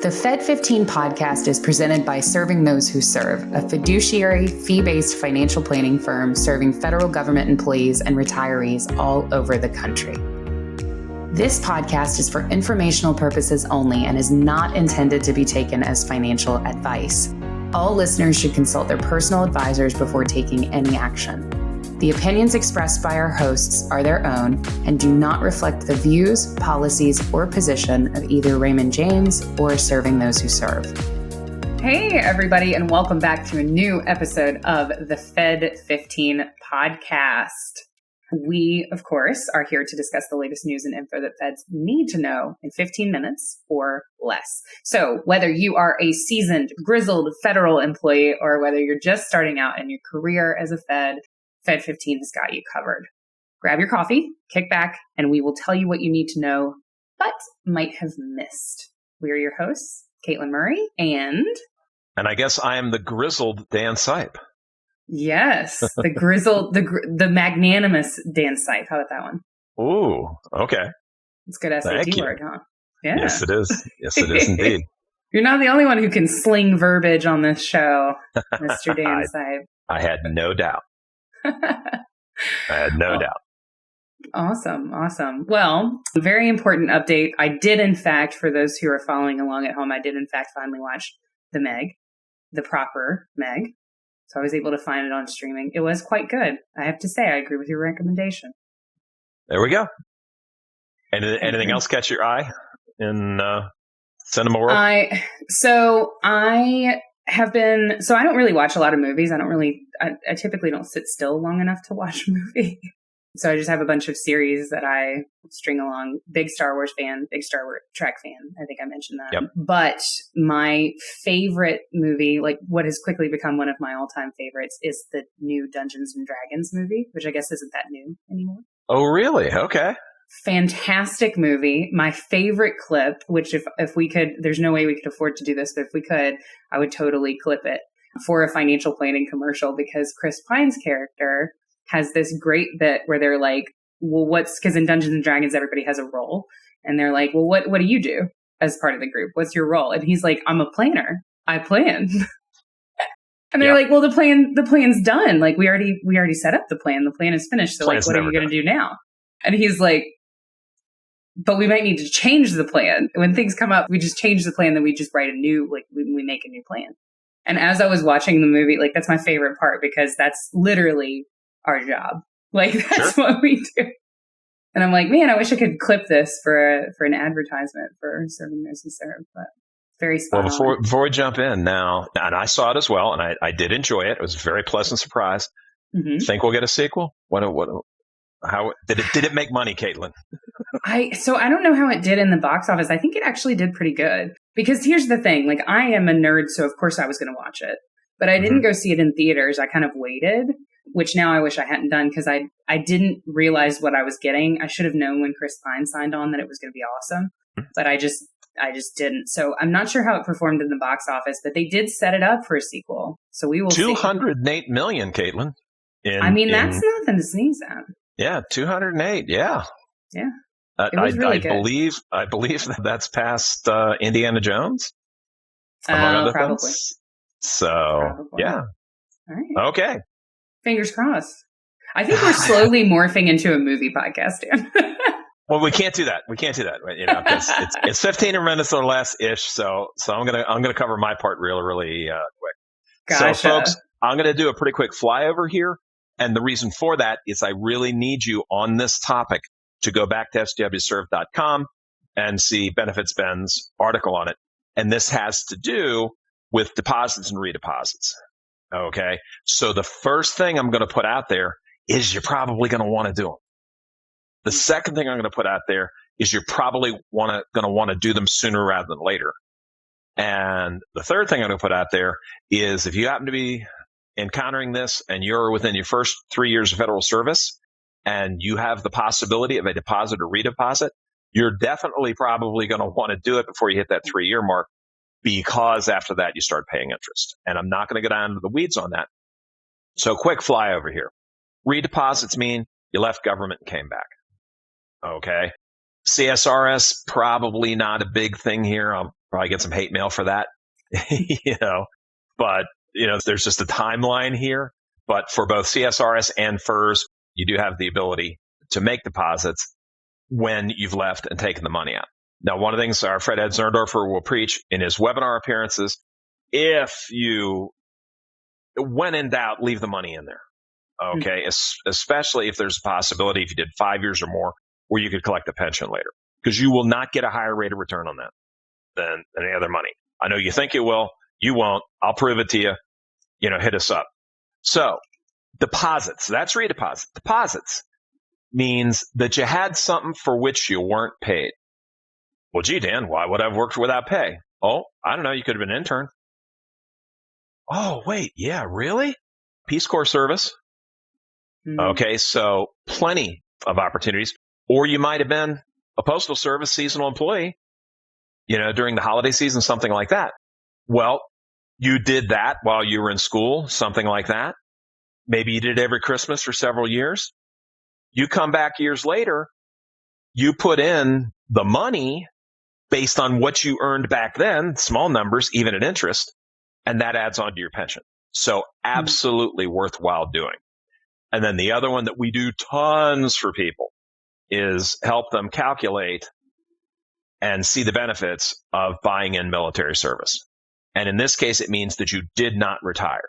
The Fed15 podcast is presented by Serving Those Who Serve, a fiduciary, fee-based financial planning firm serving federal government employees and retirees all over the country. This podcast is for informational purposes only and is not intended to be taken as financial advice. All listeners should consult their personal advisors before taking any action. The opinions expressed by our hosts are their own and do not reflect the views, policies, or position of either Raymond James or Serving Those Who Serve. Hey, everybody, and welcome back to a new episode of the Fed15 podcast. We, of course, are here to discuss the latest news and info that Feds need to know in 15 minutes or less. So whether you are a seasoned, grizzled federal employee or whether you're just starting out in your career as a Fed, Fed15 has got you covered. Grab your coffee, kick back, and we will tell you what you need to know, but might have missed. We are your hosts, Katelyn Murray and I guess I am the grizzled Dan Sipe. Yes, the grizzled, the magnanimous Dan Sipe. How about that one? Ooh, okay. It's a good SAT word, huh? Yeah. Yes, it is. Yes, it is indeed. You're not the only one who can sling verbiage on this show, Mr. Dan Sipe. I had no doubt. Doubt. Awesome. Well, very important update. I did, in fact, for those who are following along at home, I did, in fact, finally watch the Meg, the proper Meg. So I was able to find it on streaming. It was quite good. I have to say, I agree with your recommendation. There we go. Anything else catch your eye in cinema world? I don't really watch a lot of movies. I typically don't sit still long enough to watch a movie. So I just have a bunch of series that I string along. Big Star Wars fan, big Star Wars Trek fan. I think I mentioned that. Yep. But my favorite movie, like what has quickly become one of my all-time favorites, is the new Dungeons and Dragons movie, which I guess isn't that new anymore. Oh, really? Okay. Fantastic movie. My favorite clip, which if we could, there's no way we could afford to do this, but if we could, I would totally clip it for a financial planning commercial, because Chris Pine's character has this great bit where they're like, well, because in Dungeons and Dragons, everybody has a role. And they're like, well, what do you do as part of the group? What's your role? And he's like, I'm a planner. I plan. And they're like, well, the plan's done. Like we already set up the plan. The plan is finished. So like, what are you going to do now? And he's like, but we might need to change the plan. When things come up, we just change the plan. Then we just write we make a new plan. And as I was watching the movie, like that's my favorite part, because that's literally our job. Like that's Sure. what we do. And I'm like, man, I wish I could clip this for an advertisement for Serving Those Who Serve, but very spot on. Well, before we jump in now, and I saw it as well, and I did enjoy it. It was a very pleasant surprise. Mm-hmm. Think we'll get a sequel? How did it make money, Katelyn? I don't know how it did in the box office. I think it actually did pretty good, because here's the thing, like I am a nerd, so of course I was going to watch it, but I didn't go see it in theaters. I kind of waited, which now I wish I hadn't done, because I didn't realize what I was getting. I should have known when Chris Pine signed on that it was going to be awesome, but I just didn't. So I'm not sure how it performed in the box office, but they did set it up for a sequel. So we will see. $208 million, Katelyn. That's nothing to sneeze at. Yeah, 208. Yeah. Yeah. It was really good. I believe that's past Indiana Jones, among other probably. things. So, yeah. All right. Okay. Fingers crossed. I think we're slowly morphing into a movie podcast, Dan. Well, we can't do that. Because it's 15 minutes or less ish. So I'm gonna cover my part really quick. Gotcha. So, folks, I'm gonna do a pretty quick flyover here. And the reason for that is I really need you on this topic to go back to swserve.com and see Benefits Ben's article on it. And this has to do with deposits and redeposits. Okay. So the first thing I'm going to put out there is you're probably going to want to do them. The second thing I'm going to put out there is you're probably going to want to do them sooner rather than later. And the third thing I'm going to put out there is if you happen to be encountering this and you're within your first 3 years of federal service and you have the possibility of a deposit or redeposit, you're definitely probably going to want to do it before you hit that 3-year mark, because after that you start paying interest. And I'm not going to go down into the weeds on that. So quick flyover here. Redeposits mean you left government and came back. Okay. CSRS, probably not a big thing here. Probably get some hate mail for that, but there's just a timeline here. But for both CSRS and FERS, you do have the ability to make deposits when you've left and taken the money out. Now, one of the things our Fred Ed Zerndorfer will preach in his webinar appearances, if you, when in doubt, leave the money in there. Okay. Especially if there's a possibility, if you did 5 years or more, where you could collect a pension later, because you will not get a higher rate of return on that than any other money. I know you think it will. You won't. I'll prove it to you. Hit us up. So deposits, that's redeposit. Deposits means that you had something for which you weren't paid. Well, gee, Dan, why would I have worked without pay? Oh, I don't know. You could have been an intern. Oh, wait. Yeah, really? Peace Corps service. Okay, so plenty of opportunities. Or you might have been a Postal Service seasonal employee, during the holiday season, something like that. Well, you did that while you were in school, something like that. Maybe you did it every Christmas for several years. You come back years later, you put in the money based on what you earned back then, small numbers, even at interest, and that adds on to your pension. So absolutely worthwhile doing. And then the other one that we do tons for people is help them calculate and see the benefits of buying in military service. And in this case, it means that you did not retire.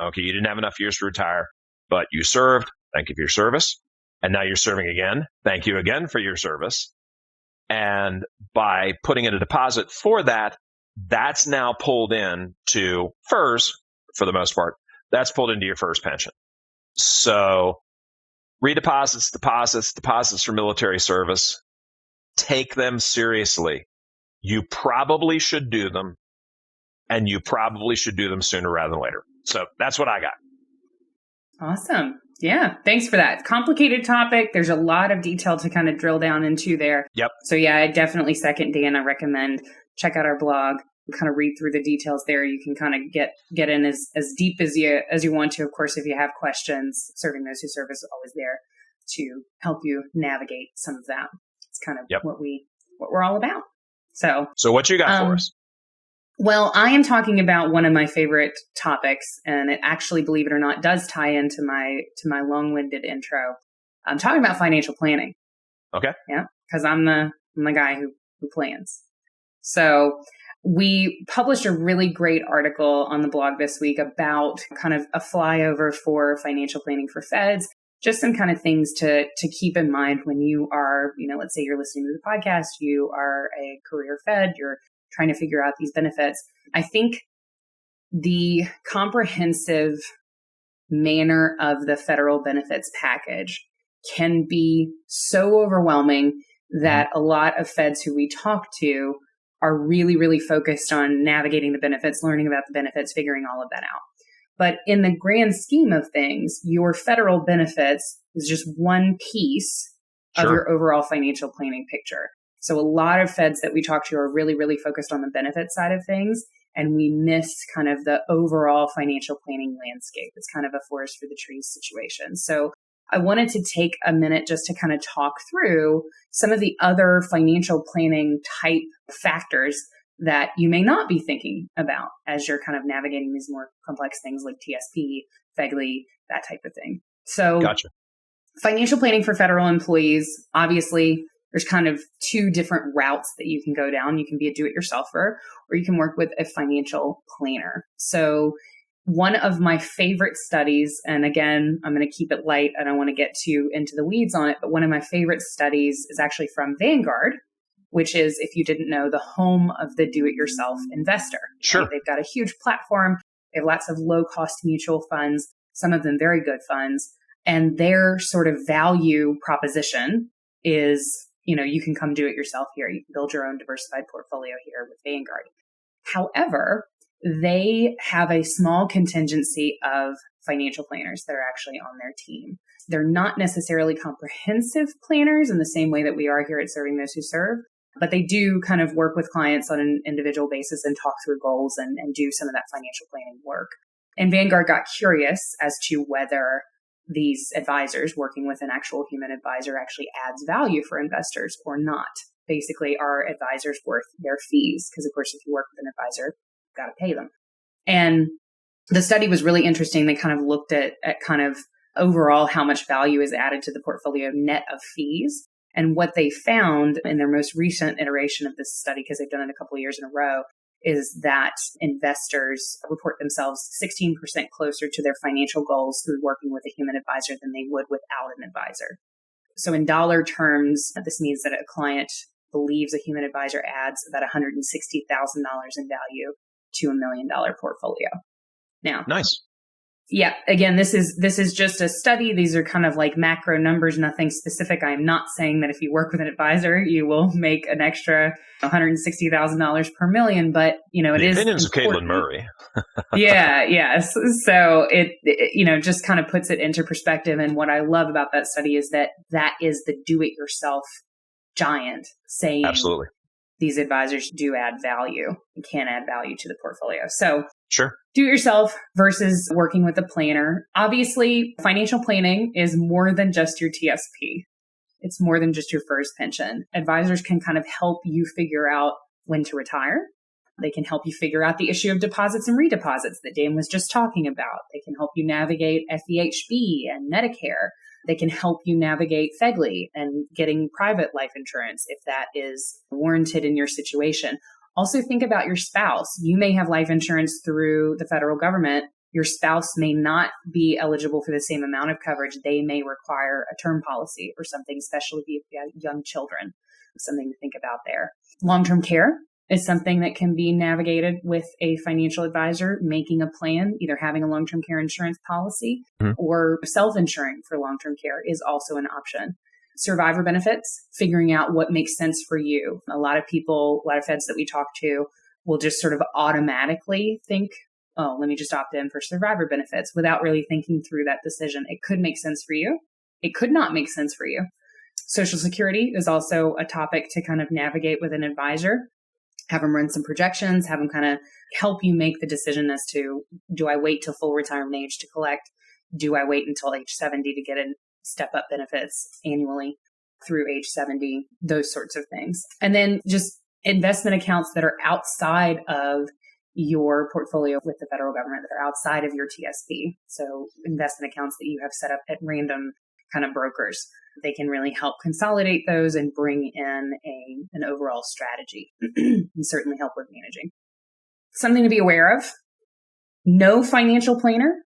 Okay, you didn't have enough years to retire, but you served. Thank you for your service. And now you're serving again. Thank you again for your service. And by putting in a deposit for that, that's now pulled in to FERS for the most part. That's pulled into your FERS pension. So redeposits, deposits for military service, take them seriously. You probably should do them, and you probably should do them sooner rather than later. So that's what I got. Awesome. Yeah. Thanks for that. Complicated topic. There's a lot of detail to kind of drill down into there. Yep. So yeah, I definitely second Dan. I recommend check out our blog, kind of read through the details there. You can kind of get in as deep as you want to. Of course, if you have questions, Serving Those Who Serve is always there to help you navigate some of that. It's kind of what we're all about. So what you got for us? Well, I am talking about one of my favorite topics, and it actually, believe it or not, does tie into my long-winded intro. I'm talking about financial planning. Okay. Yeah, because I'm the guy who plans. So we published a really great article on the blog this week about kind of a flyover for financial planning for feds. Just some kind of things to keep in mind when you are, let's say you're listening to the podcast, you are a career Fed, you're trying to figure out these benefits. I think the comprehensive manner of the federal benefits package can be so overwhelming that a lot of feds who we talk to are really, really focused on navigating the benefits, learning about the benefits, figuring all of that out. But in the grand scheme of things, your federal benefits is just one piece of your overall financial planning picture. So a lot of feds that we talk to are really, really focused on the benefit side of things, and we miss kind of the overall financial planning landscape. It's kind of a forest for the trees situation. So I wanted to take a minute just to kind of talk through some of the other financial planning type factors that you may not be thinking about as you're kind of navigating these more complex things like TSP, FEGLI, that type of thing. So Gotcha. Financial planning for federal employees, obviously, there's kind of two different routes that you can go down. You can be a do-it-yourselfer, or you can work with a financial planner. So one of my favorite studies, and again, I'm going to keep it light. I don't want to get too into the weeds on it, but one of my favorite studies is actually from Vanguard, which is, if you didn't know, the home of the do-it-yourself investor. Sure. Right? They've got a huge platform. They have lots of low-cost mutual funds, some of them very good funds. And their sort of value proposition is, you can come do it yourself here. You can build your own diversified portfolio here with Vanguard. However, they have a small contingency of financial planners that are actually on their team. They're not necessarily comprehensive planners in the same way that we are here at Serving Those Who Serve, but they do kind of work with clients on an individual basis and talk through goals and do some of that financial planning work. And Vanguard got curious as to whether these advisors working with an actual human advisor actually adds value for investors or not. basically are advisors worth their fees? Because, of course, if you work with an advisor, you've got to pay them. And the study was really interesting. They kind of looked at kind of overall how much value is added to the portfolio net of fees. And what they found in their most recent iteration of this study, because they've done it a couple of years in a row, is that investors report themselves 16% closer to their financial goals through working with a human advisor than they would without an advisor. So in dollar terms, this means that a client believes a human advisor adds about $160,000 in value to $1 million portfolio. Now, nice. Yeah, again, this is just a study. These are kind of like macro numbers, nothing specific. I'm not saying that if you work with an advisor, you will make an extra $160,000 per million, but it is opinions important. of Katelyn Murray. Yes. So it just kind of puts it into perspective. And what I love about that study is that is the do-it-yourself giant saying Absolutely. These advisors do add value and can add value to the portfolio. So sure. Do it yourself versus working with a planner. Obviously, financial planning is more than just your TSP. It's more than just your FERS pension. Advisors can kind of help you figure out when to retire. They can help you figure out the issue of deposits and redeposits that Dan was just talking about. They can help you navigate FEHB and Medicare. They can help you navigate FEGLI and getting private life insurance if that is warranted in your situation. Also think about your spouse. You may have life insurance through the federal government. Your spouse may not be eligible for the same amount of coverage. They may require a term policy or something, especially if you have young children. Something to think about there. Long-term care is something that can be navigated with a financial advisor, making a plan, either having a long-term care insurance policy or self-insuring for long-term care is also an option. Survivor benefits, figuring out what makes sense for you. A lot of feds that we talk to will just sort of automatically think, oh, let me just opt in for survivor benefits without really thinking through that decision. It could make sense for you. It could not make sense for you. Social Security is also a topic to kind of navigate with an advisor. Have them run some projections, have them kind of help you make the decision as to, do I wait till full retirement age to collect? Do I wait until age 70 to get in step-up benefits annually through age 70, those sorts of things. And then just investment accounts that are outside of your portfolio with the federal government, that are outside of your TSP. So investment accounts that you have set up at random kind of brokers. They can really help consolidate those and bring in an overall strategy and certainly help with managing. Something to be aware of, no financial planner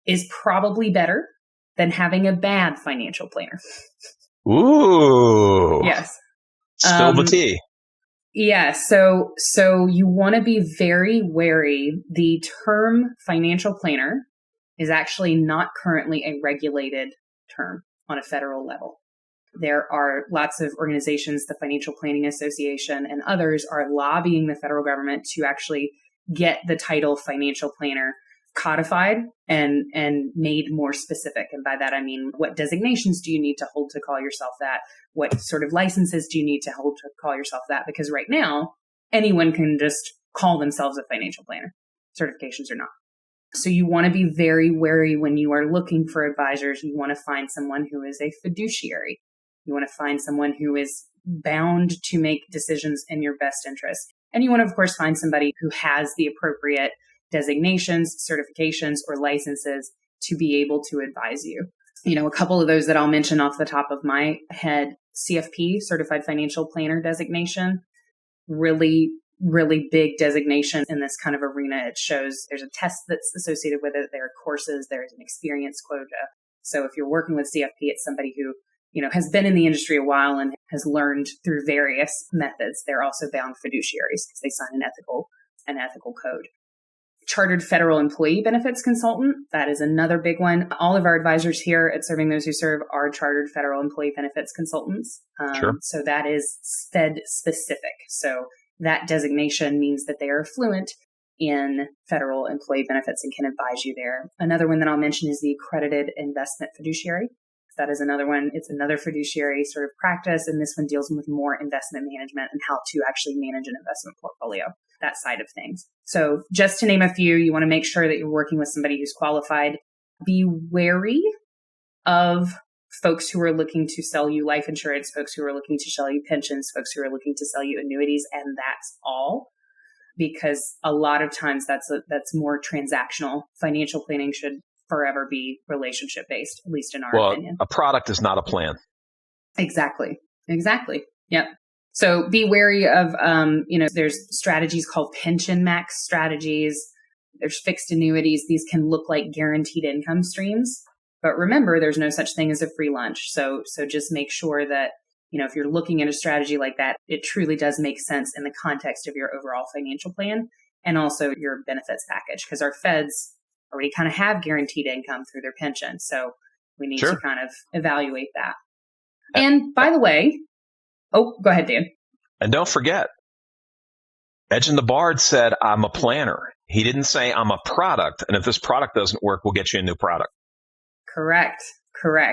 is probably better than having a bad financial planner. Ooh. Yes. Spill the tea. Yeah. So you want to be very wary. The term financial planner is actually not currently a regulated term on a federal level. There are lots of organizations, the Financial Planning Association and others, are lobbying the federal government to actually get the title financial planner codified and made more specific. And by that, I mean, what designations do you need to hold to call yourself that? What sort of licenses do you need to hold to call yourself that? Because right now, anyone can just call themselves a financial planner. Certifications are not. So you want to be very wary when you are looking for advisors. You want to find someone who is a fiduciary. You want to find someone who is bound to make decisions in your best interest. And you want to, of course, find somebody who has the appropriate designations, certifications, or licenses to be able to advise you. A couple of those that I'll mention off the top of my head: CFP, Certified Financial Planner designation, really big designation in this kind of arena. It shows there's a test that's associated with it. There are courses, there's an experience quota. So if you're working with CFP, it's somebody who, has been in the industry a while and has learned through various methods. They're also bound fiduciaries because they sign an ethical code. Chartered Federal Employee Benefits Consultant. That is another big one. All of our advisors here at Serving Those Who Serve are Chartered Federal Employee Benefits Consultants. Sure. So that is Fed specific. So that designation means that they are fluent in federal employee benefits and can advise you there. Another one that I'll mention is the Accredited Investment Fiduciary. That is another one. It's another fiduciary sort of practice, and this one deals with more investment management and how to actually manage an investment portfolio, that side of things. So just to name a few, you want to make sure that you're working with somebody who's qualified. Be wary of folks who are looking to sell you life insurance, folks who are looking to sell you pensions, folks who are looking to sell you annuities, and that's all. Because a lot of times that's more transactional. Financial planning should forever be relationship based, at least in our opinion. A product is not a plan. Exactly. Yep. So be wary of, there's strategies called pension max strategies. There's fixed annuities. These can look like guaranteed income streams. But remember, there's no such thing as a free lunch. So just make sure that, if you're looking at a strategy like that, it truly does make sense in the context of your overall financial plan and also your benefits package. Because our feds already kind of have guaranteed income through their pension. So we need to kind of evaluate that. And by the way, go ahead, Dan. And don't forget, Edgin the Bard said, I'm a planner. He didn't say I'm a product. And if this product doesn't work, we'll get you a new product. Correct.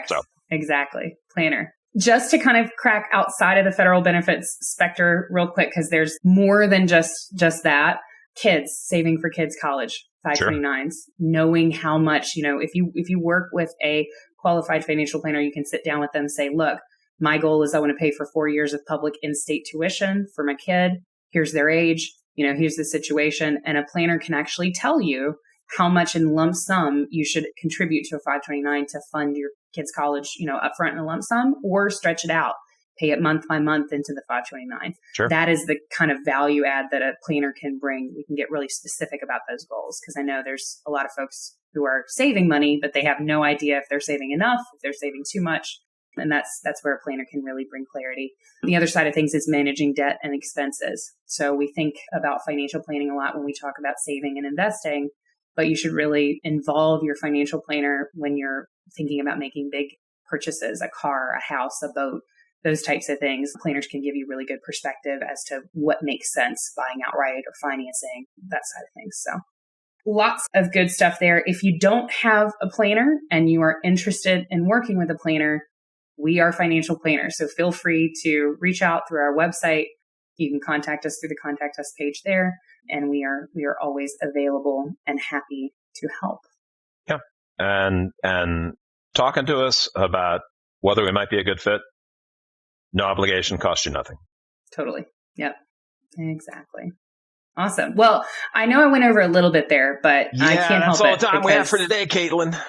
So. Exactly. Planner. Just to kind of crack outside of the federal benefits specter real quick, because there's more than just that. Kids, saving for kids' college, 529s, knowing how much, if you work with a qualified financial planner, you can sit down with them and say, look, my goal is I want to pay for 4 years of public in-state tuition for my kid. Here's their age, here's the situation. And a planner can actually tell you how much in lump sum you should contribute to a 529 to fund your kid's college, upfront in a lump sum, or stretch it out, pay it month by month into the 529. Sure. That is the kind of value add that a planner can bring. We can get really specific about those goals, because I know there's a lot of folks who are saving money, but they have no idea if they're saving enough, if they're saving too much. And that's where a planner can really bring clarity. The other side of things is managing debt and expenses. So we think about financial planning a lot when we talk about saving and investing, but you should really involve your financial planner when you're thinking about making big purchases, a car, a house, a boat, those types of things. Planners can give you really good perspective as to what makes sense, buying outright or financing, that side of things. So lots of good stuff there. If you don't have a planner and you are interested in working with a planner, we are financial planners. So feel free to reach out through our website. You can contact us through the contact us page there. And we are always available and happy to help. Yeah. And talking to us about whether we might be a good fit, no obligation, costs you nothing. Totally. Yep. Exactly. Awesome. Well, I know I went over a little bit there, but I can't help it. That's all the time we have for today, Katelyn.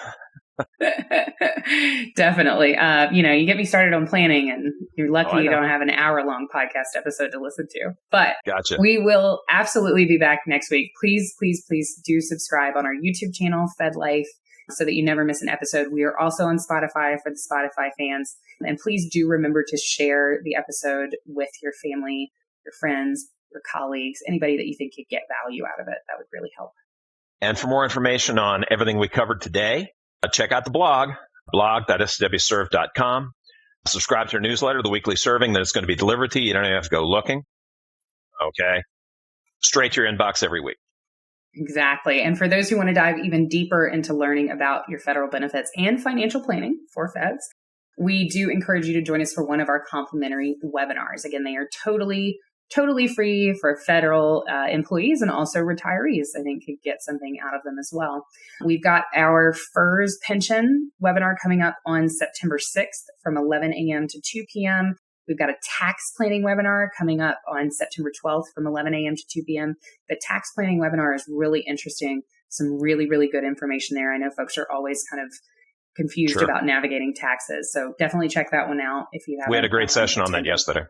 Definitely. You get me started on planning and you're lucky you don't have an hour-long podcast episode to listen to. But Gotcha. We will absolutely be back next week. Please, please, please do subscribe on our YouTube channel, Fed Life, so that you never miss an episode. We are also on Spotify for the Spotify fans. And please do remember to share the episode with your family, your friends, your colleagues, anybody that you think could get value out of it. That would really help. And for more information on everything we covered today, check out the blog.swserve.com. Subscribe to our newsletter, the weekly serving, that it's going to be delivered to you. You don't even have to go looking. Okay. Straight to your inbox every week. Exactly. And for those who want to dive even deeper into learning about your federal benefits and financial planning for feds, we do encourage you to join us for one of our complimentary webinars. Again, they are totally free for federal employees and also retirees. I think could get something out of them as well. We've got our FERS pension webinar coming up on September 6th from 11 a.m. to 2 p.m. We've got a tax planning webinar coming up on September 12th from 11 a.m. to 2 p.m. The tax planning webinar is really interesting. Some really, really good information there. I know folks are always kind of confused about navigating taxes. So definitely check that one out if you haven't. We had a great session on that yesterday.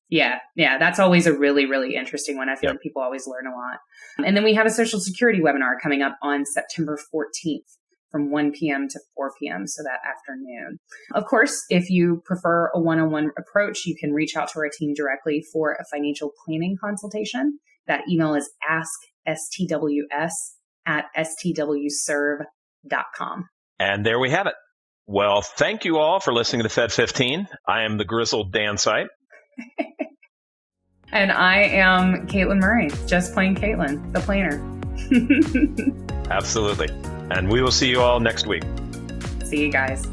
Yeah. That's always a really, really interesting one. I feel like people always learn a lot. And then we have a Social Security webinar coming up on September 14th from 1 p.m. to 4 p.m., so that afternoon. Of course, if you prefer a one-on-one approach, you can reach out to our team directly for a financial planning consultation. That email is askstws@stwserve.com. And there we have it. Well, thank you all for listening to Fed15. I am the grizzled Dan Sipe. And I am Katelyn Murray, just plain Katelyn, the planner. Absolutely. And we will see you all next week. See you guys.